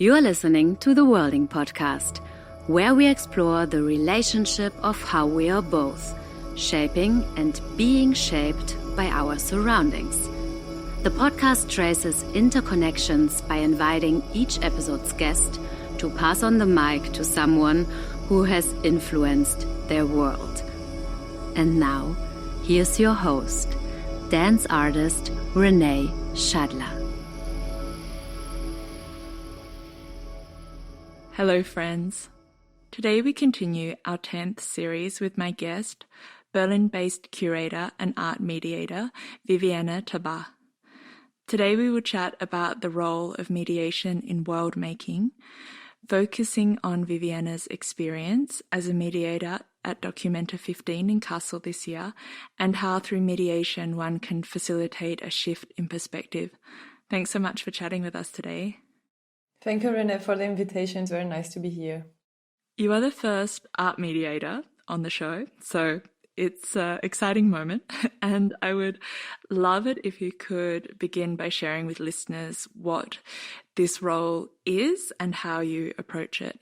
You are listening to the Worlding Podcast, where we explore the relationship of how we are both shaping and being shaped by our surroundings. The podcast traces interconnections by inviting each episode's guest to pass on the mic to someone who has influenced their world. And now, here's your host, dance artist Renee Schadler. Hello friends. Today we continue our 10th series with my guest, Berlin-based curator and art mediator, Viviane Tabach. Today we will chat about the role of mediation in world making, focusing on Viviane's experience as a mediator at Documenta 15 in Kassel this year, and how through mediation one can facilitate a shift in perspective. Thanks so much for chatting with us today. Thank you, Renee, for the invitation. It's very nice to be here. You are the first art mediator on the show, so it's an exciting moment, and I would love it if you could begin by sharing with listeners what this role is and how you approach it.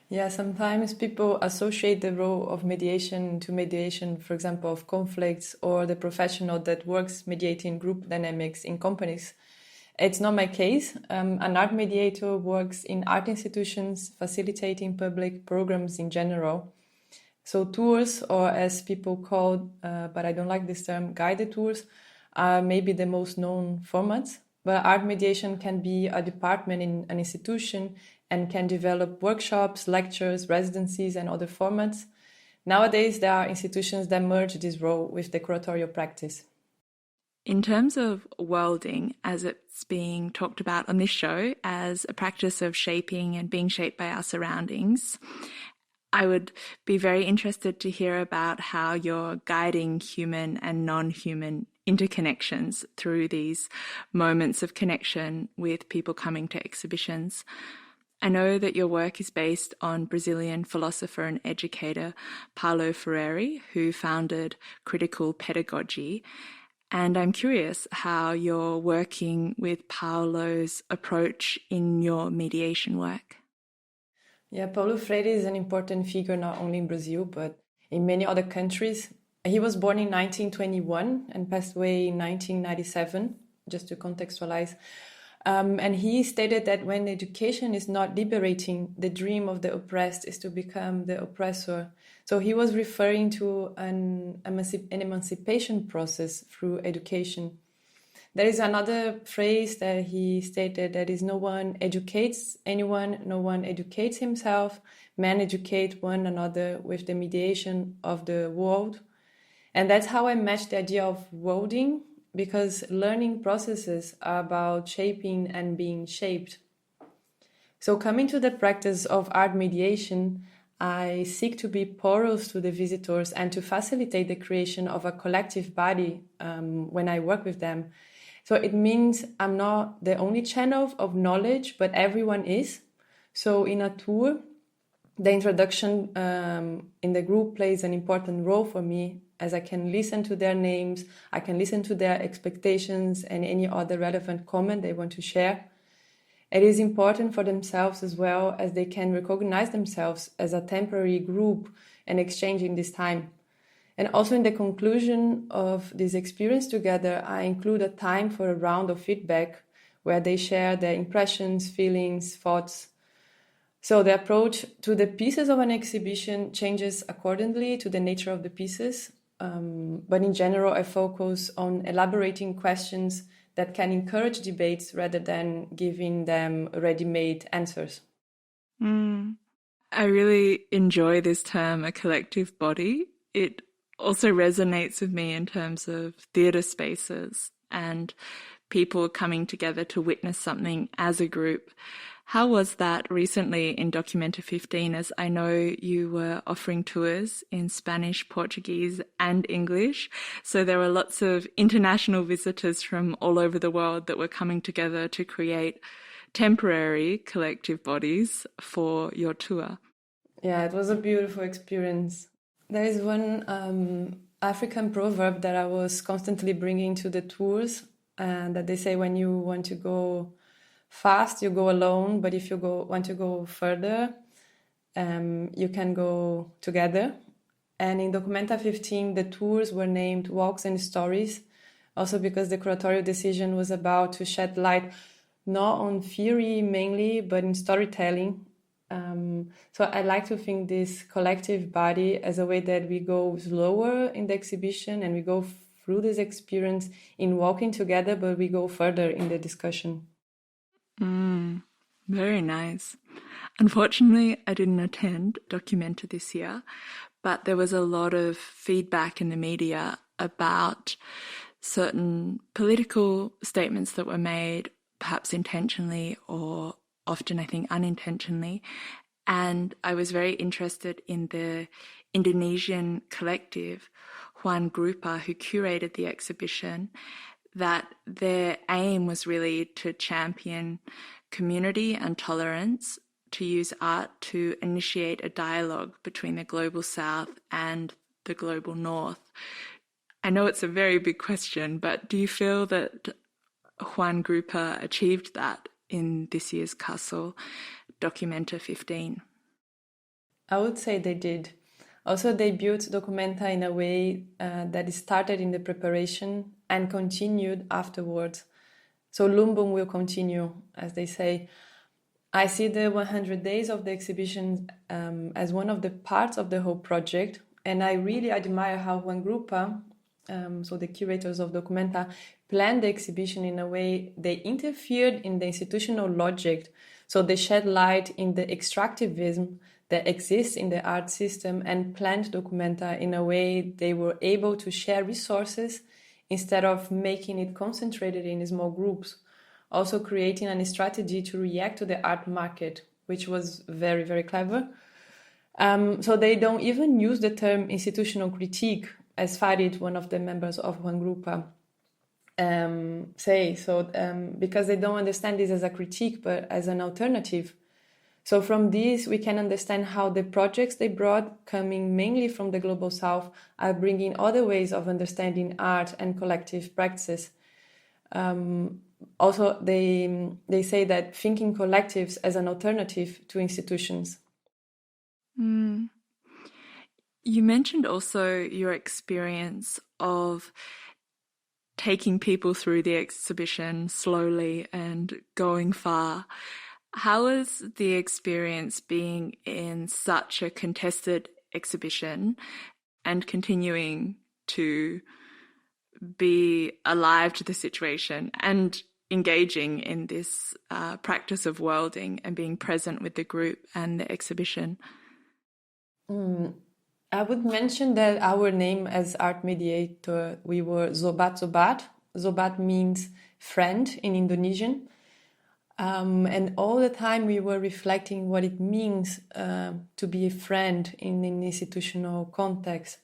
Yeah, sometimes people associate the role of mediation to mediation, for example, of conflicts, or the professional that works mediating group dynamics in companies. It's not my case. An art mediator works in art institutions, facilitating public programs in general. So tours, or as people call, but I don't like this term, guided tours, are maybe the most known formats. But art mediation can be a department in an institution and can develop workshops, lectures, residencies, and other formats. Nowadays, there are institutions that merge this role with the curatorial practice. In terms of worlding, as it's being talked about on this show as a practice of shaping and being shaped by our surroundings, I would be very interested to hear about how you're guiding human and non-human interconnections through these moments of connection with people coming to exhibitions. I know that your work is based on Brazilian philosopher and educator Paulo Freire, who founded critical pedagogy. And I'm curious how you're working with Paulo's approach in your mediation work. Yeah, Paulo Freire is an important figure not only in Brazil, but in many other countries. He was born in 1921 and passed away in 1997, just to contextualize. And he stated that when education is not liberating, the dream of the oppressed is to become the oppressor. So he was referring to an emancipation process through education. There is another phrase that he stated, that is, no one educates anyone, no one educates himself. Men educate one another with the mediation of the world. And that's how I matched the idea of worlding, because learning processes are about shaping and being shaped. So coming to the practice of art mediation, I seek to be porous to the visitors and to facilitate the creation of a collective body when I work with them. So it means I'm not the only channel of knowledge, but everyone is. So in a tour, the introduction in the group plays an important role for me, as I can listen to their names, I can listen to their expectations and any other relevant comment they want to share. It is important for themselves as well, as they can recognize themselves as a temporary group and exchanging this time. And also in the conclusion of this experience together, I include a time for a round of feedback where they share their impressions, feelings, thoughts. So the approach to the pieces of an exhibition changes accordingly to the nature of the pieces. But in general, I focus on elaborating questions that can encourage debates rather than giving them ready-made answers. I really enjoy this term, a collective body. It also resonates with me in terms of theatre spaces and people coming together to witness something as a group. How was that recently in Documenta 15, as I know you were offering tours in Spanish, Portuguese and English, so there were lots of international visitors from all over the world that were coming together to create temporary collective bodies for your tour. Yeah, it was a beautiful experience. There is one African proverb that I was constantly bringing to the tours, and that they say when you want to go fast, you go alone, but if you want to go further, you can go together. And in Documenta 15, the tours were named Walks and Stories, also because the curatorial decision was about to shed light not on theory mainly, but in storytelling. So I like to think this collective body as a way that we go slower in the exhibition and we go through this experience in walking together, but we go further in the discussion. Very nice. Unfortunately, I didn't attend Documenta this year, but there was a lot of feedback in the media about certain political statements that were made, perhaps intentionally or often, I think, unintentionally. And I was very interested in the Indonesian collective, Juan Grupa, who curated the exhibition, that their aim was really to champion community and tolerance, to use art to initiate a dialogue between the global South and the global North. I know it's a very big question, but do you feel that Juan Grupa achieved that in this year's Castle Documenta 15? I would say they did. Also, they built Documenta in a way that started in the preparation and continued afterwards. So Lumbung will continue, as they say. I see the 100 days of the exhibition as one of the parts of the whole project, and I really admire how Juan Grupa, so the curators of Documenta, planned the exhibition in a way they interfered in the institutional logic, so they shed light in the extractivism that exists in the art system and planned Documenta in a way they were able to share resources instead of making it concentrated in small groups, also creating a strategy to react to the art market, which was very, very clever. So they don't even use the term institutional critique, as Farid, one of the members of Juan Grupa, because they don't understand this as a critique, but as an alternative. So from this, we can understand how the projects they brought, coming mainly from the Global South, are bringing other ways of understanding art and collective practices. Also, they say that thinking collectives as an alternative to institutions. You mentioned also your experience of taking people through the exhibition slowly and going far. How was the experience being in such a contested exhibition and continuing to be alive to the situation and engaging in this practice of worlding and being present with the group and the exhibition? I would mention that our name as art mediator, we were Zobat Zobat. Zobat means friend in Indonesian. And all the time we were reflecting what it means to be a friend in an institutional context.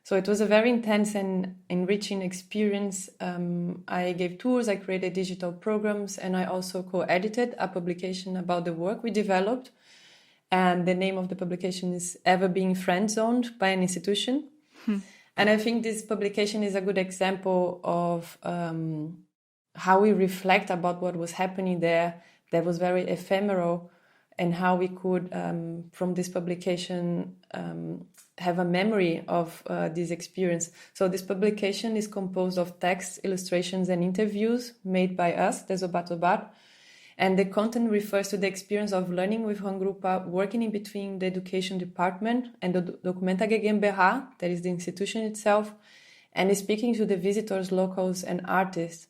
So it was a very intense and enriching experience. I gave tours, I created digital programs, and I also co-edited a publication about the work we developed. And the name of the publication is Ever Being Friend-Zoned by an Institution. And I think this publication is a good example of how we reflect about what was happening there that was very ephemeral, and how we could, from this publication, have a memory of this experience. So this publication is composed of text, illustrations, and interviews made by us, the Zobat Zobat. And the content refers to the experience of learning with Juan Grupa, working in between the education department and the Documenta GmbH, that is the institution itself, and speaking to the visitors, locals, and artists.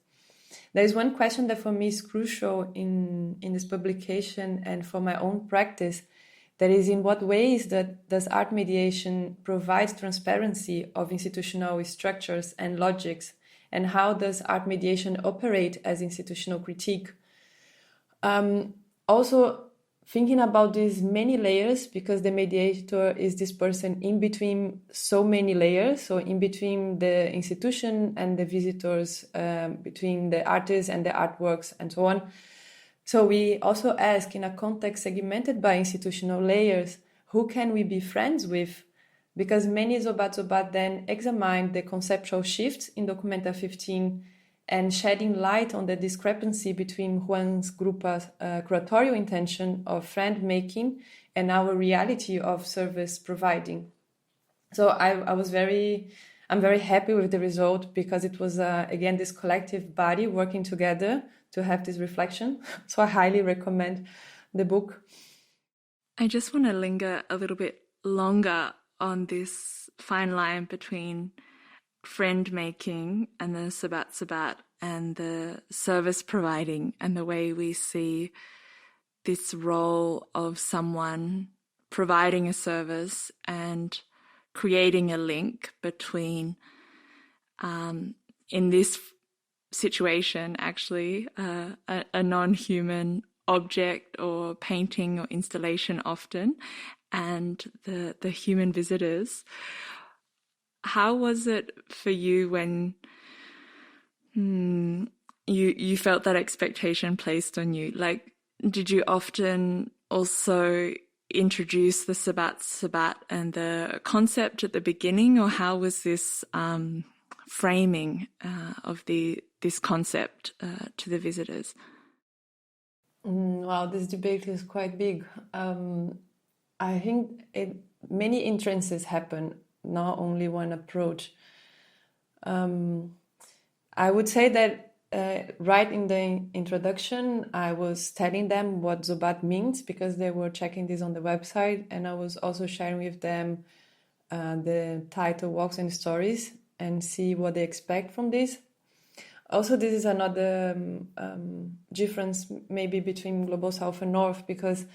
There is one question that for me is crucial in this publication and for my own practice. That is, in what ways does art mediation provide transparency of institutional structures and logics? And how does art mediation operate as institutional critique? Also, thinking about these many layers, because the mediator is this person in between so many layers, so in between the institution and the visitors, between the artists and the artworks and so on. So we also ask, in a context segmented by institutional layers, who can we be friends with? Because many Zobat Zobat then examined the conceptual shifts in Documenta 15 and shedding light on the discrepancy between Juan's group's curatorial intention of friend making and our reality of service providing. So I'm very happy with the result, because it was, again, this collective body working together to have this reflection. So I highly recommend the book. I just want to linger a little bit longer on this fine line between friend making and the sabat and the service providing, and the way we see this role of someone providing a service and creating a link between, in this situation, actually, a non-human object or painting or installation often, and the human visitors. How was it for you when you felt that expectation placed on you? Like, did you often also introduce the sabat and the concept at the beginning, or how was this framing of this concept to the visitors? Wow, this debate is quite big. I think many entrances happen, not only one approach. I would say that right in the introduction, I was telling them what Zobat means, because they were checking this on the website, and I was also sharing with them the title Walks and Stories, and see what they expect from this. Also, this is another difference maybe between Global South and North, because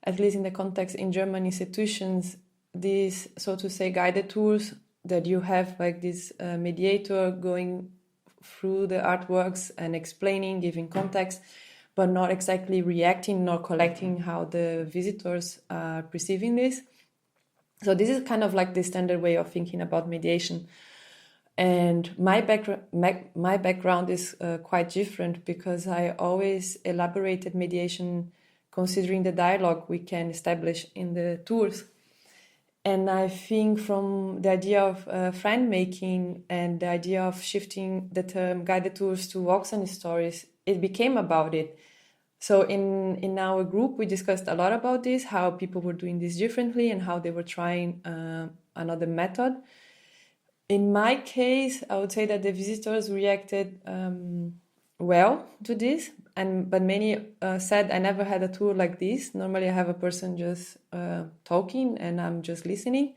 at least in the context in German institutions, these, so to say, guided tours that you have, like this mediator going through the artworks and explaining, giving context, but not exactly reacting nor collecting how the visitors are perceiving this. So this is kind of like the standard way of thinking about mediation. And my background is quite different, because I always elaborated mediation considering the dialogue we can establish in the tours. And I think from the idea of friend making and the idea of shifting the term guided tours to walks and stories, it became about it. So in our group, we discussed a lot about this, how people were doing this differently and how they were trying another method. In my case, I would say that the visitors reacted well to this, but many said, I never had a tour like this. Normally I have a person just talking and I'm just listening.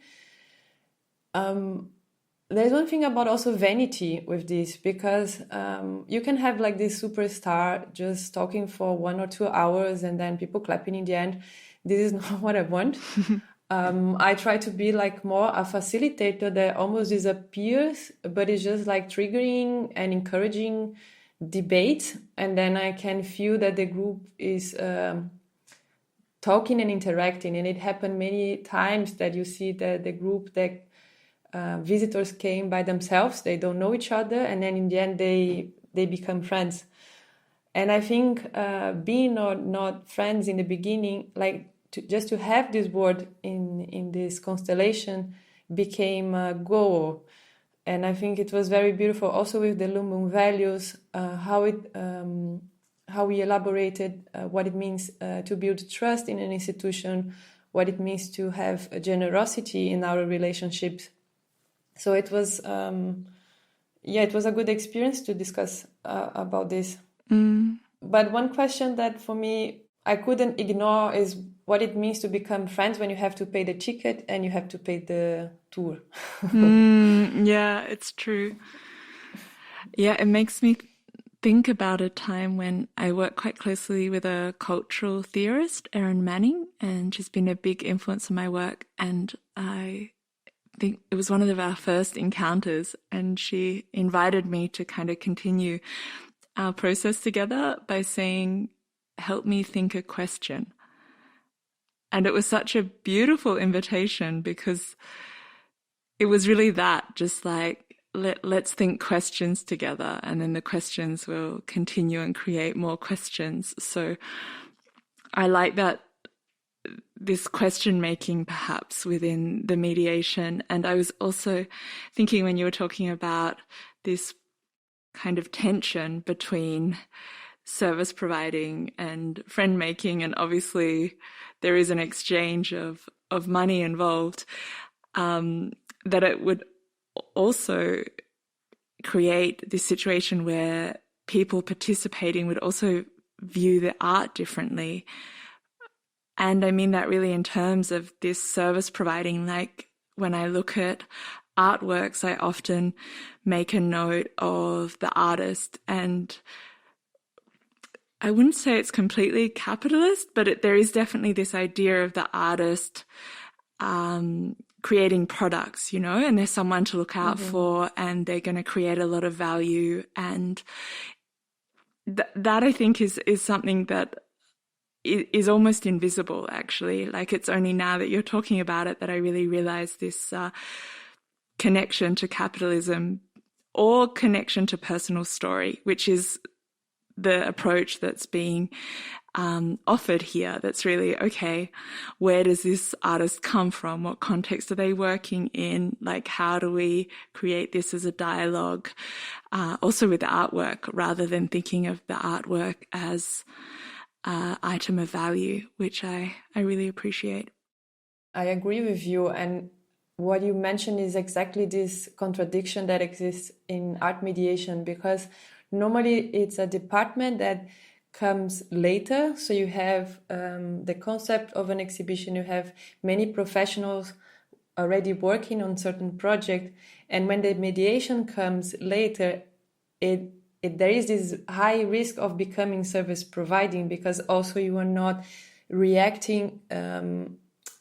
There's one thing about also vanity with this, because you can have like this superstar just talking for 1 or 2 hours and then people clapping in the end. This is not what I want. I try to be like more a facilitator that almost disappears, but it's just like triggering and encouraging debate. And then I can feel that the group is talking and interacting. And it happened many times that you see that the group, that visitors came by themselves, they don't know each other. And then in the end, they become friends. And I think being or not friends in the beginning, like, just to have this word in this constellation became a goal. And I think it was very beautiful also with the Lumbung values, how we elaborated what it means to build trust in an institution, what it means to have a generosity in our relationships. So it was, it was a good experience to discuss about this. But one question that for me I couldn't ignore is what it means to become friends when you have to pay the ticket and you have to pay the tour. Yeah, it's true. Yeah, it makes me think about a time when I worked quite closely with a cultural theorist, Erin Manning, and she's been a big influence on my work. And I think it was one of our first encounters, and she invited me to kind of continue our process together by saying, help me think a question. And it was such a beautiful invitation, because it was really that, just like, let's think questions together, and then the questions will continue and create more questions. So I like that, this question making perhaps within the mediation. And I was also thinking when you were talking about this kind of tension between service providing and friend making, and obviously there is an exchange of money involved, that it would also create this situation where people participating would also view the art differently. And I mean that really in terms of this service providing. Like when I look at artworks, I often make a note of the artist, and I wouldn't say it's completely capitalist, but there is definitely this idea of the artist creating products, you know, and there's someone to look out for, and they're going to create a lot of value. And that I think is something that is almost invisible, actually. Like it's only now that you're talking about it that I really realize this connection to capitalism or connection to personal story, which is the approach that's being offered here. That's really, okay, where does this artist come from? What context are they working in? Like, how do we create this as a dialogue, also with the artwork, rather than thinking of the artwork as an item of value, which I really appreciate. I agree with you. And what you mentioned is exactly this contradiction that exists in art mediation, because normally it's a department that comes later. So you have the concept of an exhibition, you have many professionals already working on certain project, and when the mediation comes later, there is this high risk of becoming service providing, because also you are not reacting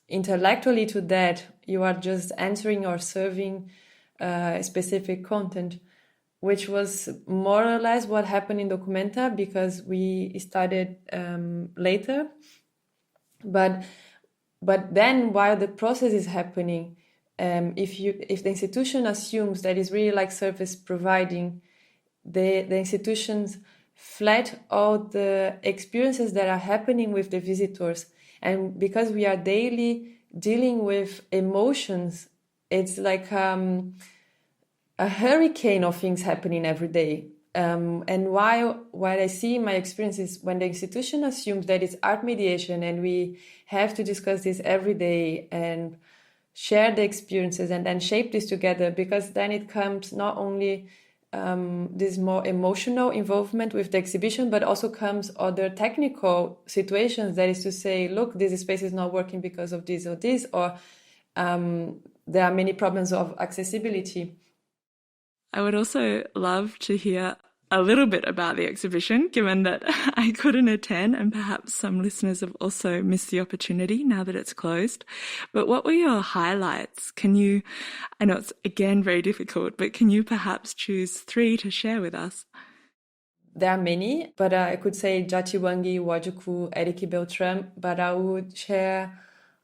intellectually to that. You are just answering or serving specific content, which was more or less what happened in Documenta, because we started later. But then while the process is happening, if the institution assumes that it's really like service providing, the institutions flat all the experiences that are happening with the visitors. And because we are daily dealing with emotions, it's like a hurricane of things happening every day. And while I see in my experiences, when the institution assumes that it's art mediation and we have to discuss this every day and share the experiences and then shape this together, because then it comes not only this more emotional involvement with the exhibition, but also comes other technical situations. That is to say, look, this space is not working because of this or this, or there are many problems of accessibility. I would also love to hear a little bit about the exhibition, given that I couldn't attend and perhaps some listeners have also missed the opportunity now that it's closed. But what were your highlights? I know it's again very difficult, but can you perhaps choose 3 to share with us? There are many, but I could say Jatiwangi, Wajuku, Eriki Beltram, but I would share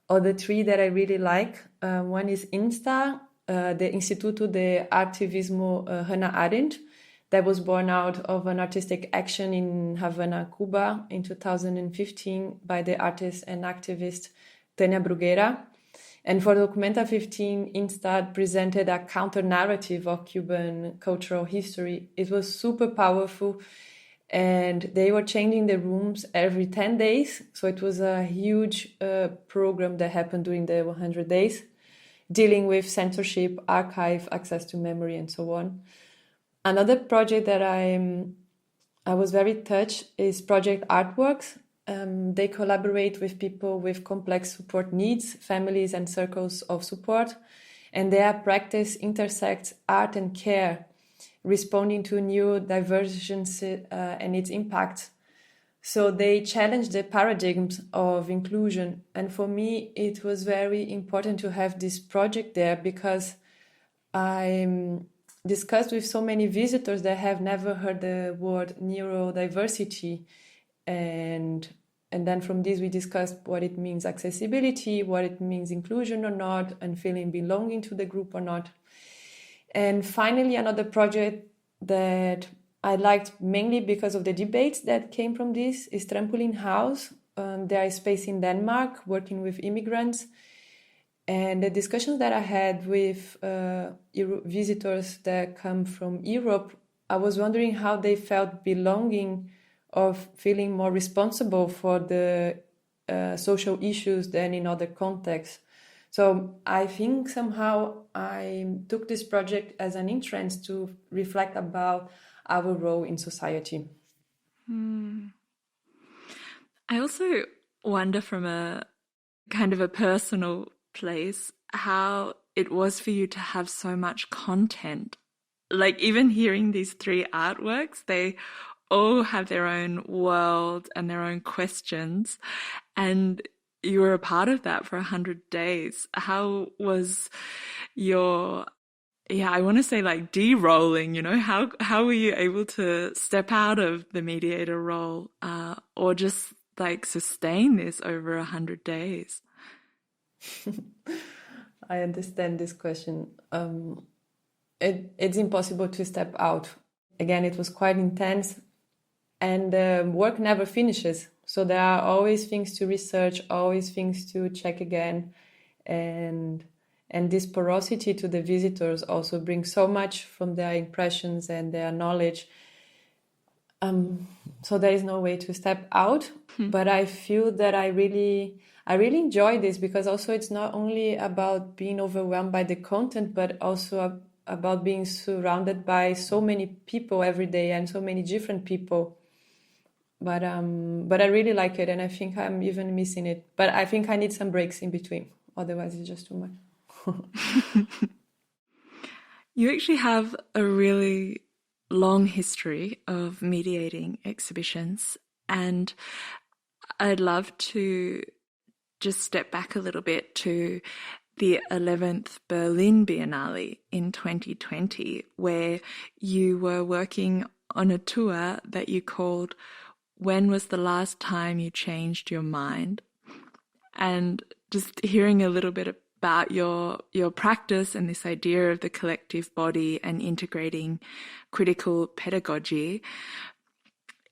other 3 that I really like. One is INSTA, the Instituto de Artivismo Hannah Arendt, that was born out of an artistic action in Havana, Cuba in 2015 by the artist and activist Tania Bruguera. And for Documenta 15, Insta presented a counter-narrative of Cuban cultural history. It was super powerful, and they were changing the rooms every 10 days. So it was a huge program that happened during the 100 days, dealing with censorship, archive, access to memory, and so on. Another project that I was very touched is Project Artworks. They collaborate with people with complex support needs, families and circles of support, and their practice intersects art and care, responding to new divergence and its impact. So they challenge the paradigms of inclusion, and for me it was very important to have this project there, because I discussed with so many visitors that have never heard the word neurodiversity, and then from this we discussed what it means accessibility, what it means inclusion or not, and feeling belonging to the group or not. And finally, another project that I liked mainly because of the debates that came from this is Trampoline House. There is space in Denmark working with immigrants. And the discussions that I had with visitors that come from Europe I was wondering how they felt belonging or feeling more responsible for the social issues than in other contexts. So I think somehow I took this project as an entrance to reflect about our role in society. I also wonder from a kind of a personal place how it was for you to have so much content. Like even hearing these 3 artworks, they all have their own world and their own questions. And you were a part of that for 100 days. How was your, I want to say like de-rolling, how were you able to step out of the mediator role or just like sustain this over 100 days? I understand this question. It's impossible to step out. Again, it was quite intense, and work never finishes. So there are always things to research, always things to check again, and this porosity to the visitors also brings so much from their impressions and their knowledge. So there is no way to step out, but I feel that I really enjoy this, because also it's not only about being overwhelmed by the content, but also about being surrounded by so many people every day and so many different people. But I really like it, and I think I'm even missing it. But I think I need some breaks in between, otherwise it's just too much. You actually have a really long history of mediating exhibitions, and I'd love to just step back a little bit to the 11th Berlin Biennale in 2020, where you were working on a tour that you called "When Was the Last Time You Changed Your Mind?" And just hearing a little bit about your practice and this idea of the collective body and integrating critical pedagogy,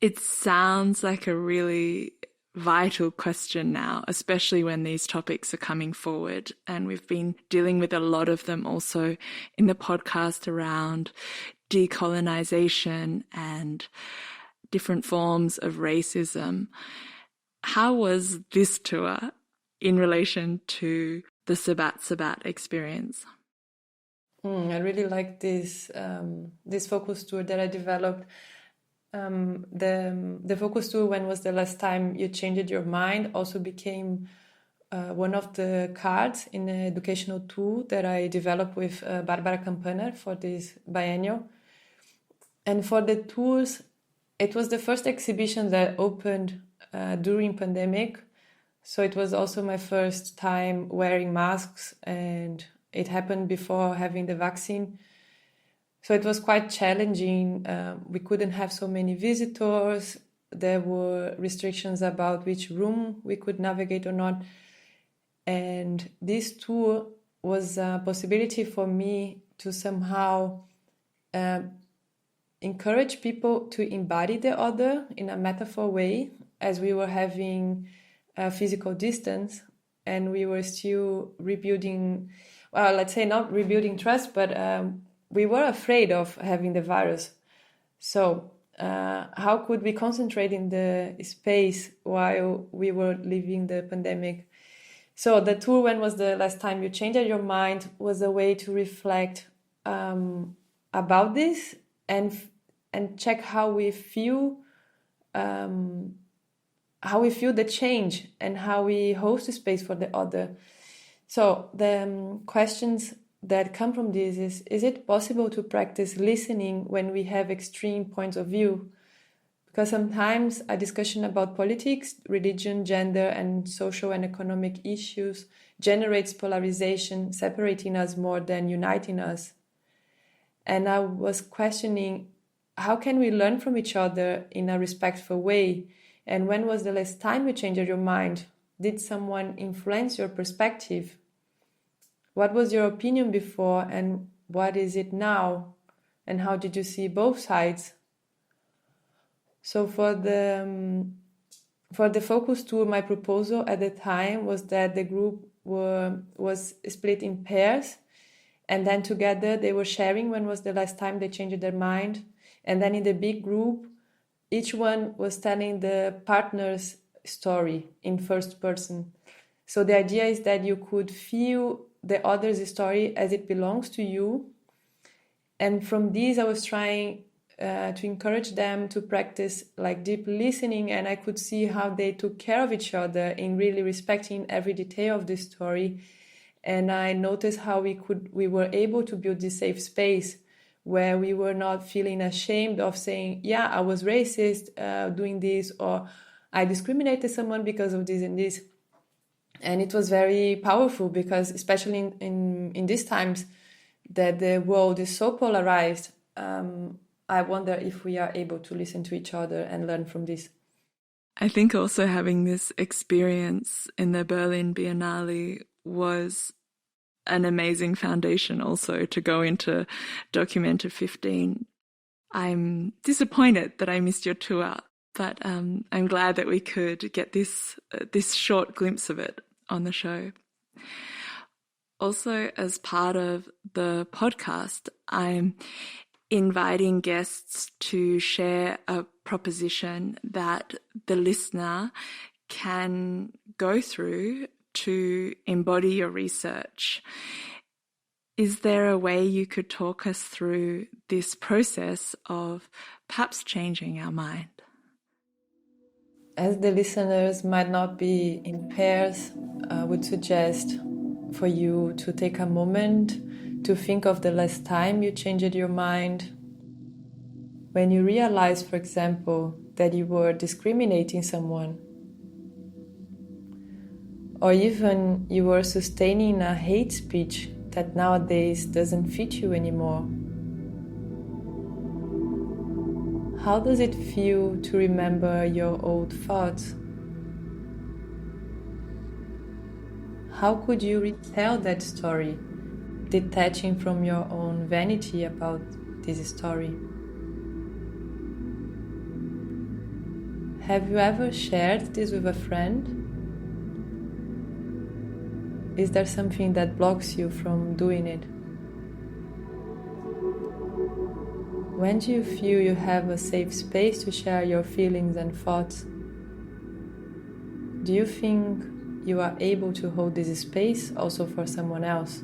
it sounds like a really vital question now, especially when these topics are coming forward. And we've been dealing with a lot of them also in the podcast around decolonization and different forms of racism. How was this tour in relation to the Sabat experience? I really like this focus tour that I developed. The focus tour, "When Was the Last Time You Changed Your Mind?" also became one of the cards in the educational tool that I developed with Barbara Campaner for this biennial. And for the tours, it was the first exhibition that opened during pandemic. So it was also my first time wearing masks, and it happened before having the vaccine. So it was quite challenging. We couldn't have so many visitors. There were restrictions about which room we could navigate or not. And this tour was a possibility for me to somehow encourage people to embody the other in a metaphor way, as we were having a physical distance and we were still rebuilding, well, let's say not rebuilding trust, but we were afraid of having the virus. So how could we concentrate in the space while we were living the pandemic? So the tour, "When Was the Last Time You Changed Your Mind?" was a way to reflect about this and check how we feel the change and how we host the space for the other. So the questions that come from this is it possible to practice listening when we have extreme points of view? Because sometimes a discussion about politics, religion, gender, and social and economic issues generates polarization, separating us more than uniting us. And I was questioning, how can we learn from each other in a respectful way? And when was the last time you changed your mind? Did someone influence your perspective? What was your opinion before and what is it now? And how did you see both sides? So for the focus tour, my proposal at the time was that the group was split in pairs, and then together they were sharing when was the last time they changed their mind. And then in the big group, each one was telling the partner's story in first person. So the idea is that you could feel the other's story as it belongs to you. And from this, I was trying to encourage them to practice like deep listening, and I could see how they took care of each other in really respecting every detail of the story. And I noticed how we were able to build this safe space where we were not feeling ashamed of saying, yeah, I was racist doing this, or I discriminated someone because of this and this. And it was very powerful because, especially in these times that the world is so polarized, I wonder if we are able to listen to each other and learn from this. I think also having this experience in the Berlin Biennale was an amazing foundation also to go into Documenta 15. I'm disappointed that I missed your tour, but I'm glad that we could get this short glimpse of it on the show. Also, as part of the podcast, I'm inviting guests to share a proposition that the listener can go through to embody your research. Is there a way you could talk us through this process of perhaps changing our mind? As the listeners might not be in pairs, I would suggest for you to take a moment to think of the last time you changed your mind. When you realized, for example, that you were discriminating someone, or even you were sustaining a hate speech that nowadays doesn't fit you anymore. How does it feel to remember your old thoughts? How could you retell that story, detaching from your own vanity about this story? Have you ever shared this with a friend? Is there something that blocks you from doing it? When do you feel you have a safe space to share your feelings and thoughts? Do you think you are able to hold this space also for someone else?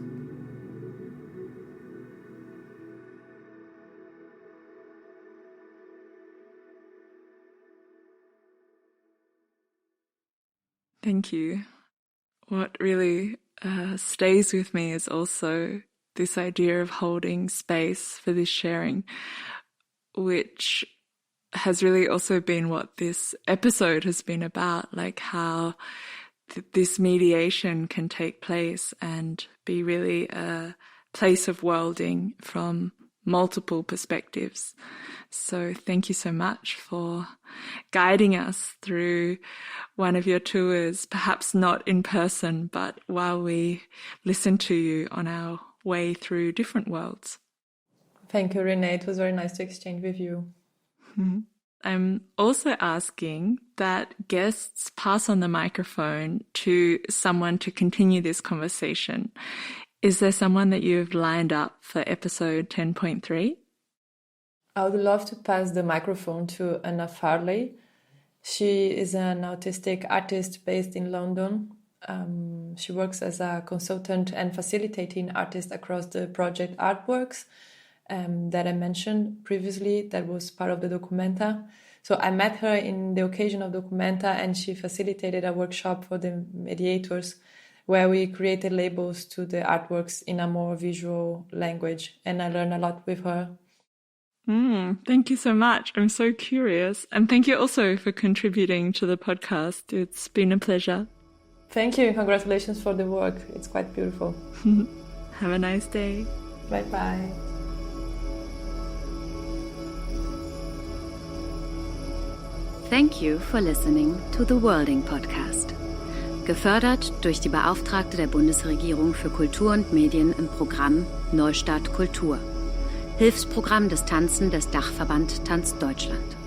Thank you. What really stays with me is also this idea of holding space for this sharing, which has really also been what this episode has been about, like how this mediation can take place and be really a place of worlding from multiple perspectives. So thank you so much for guiding us through one of your tours, perhaps not in person, but while we listen to you on our way through different worlds. Thank you, Renee. It was very nice to exchange with you. Mm-hmm. I'm also asking that guests pass on the microphone to someone to continue this conversation. Is there someone that you've lined up for episode 10.3? I would love to pass the microphone to Anna Farley. She is an autistic artist based in London. She works as a consultant and facilitating artist across the project Artworks that I mentioned previously, that was part of the Documenta. So I met her in the occasion of Documenta, and she facilitated a workshop for the mediators where we created labels to the artworks in a more visual language, and I learned a lot with her. Thank you so much. I'm so curious. And thank you also for contributing to the podcast. It's been a pleasure. Thank you. Congratulations for the work. It's quite beautiful. Have a nice day. Bye-bye. Thank you for listening to the Worlding Podcast. Gefördert durch die Beauftragte der Bundesregierung für Kultur und Medien im Programm Neustart Kultur. Hilfsprogramm des Tanzen des Dachverband Tanz Deutschland.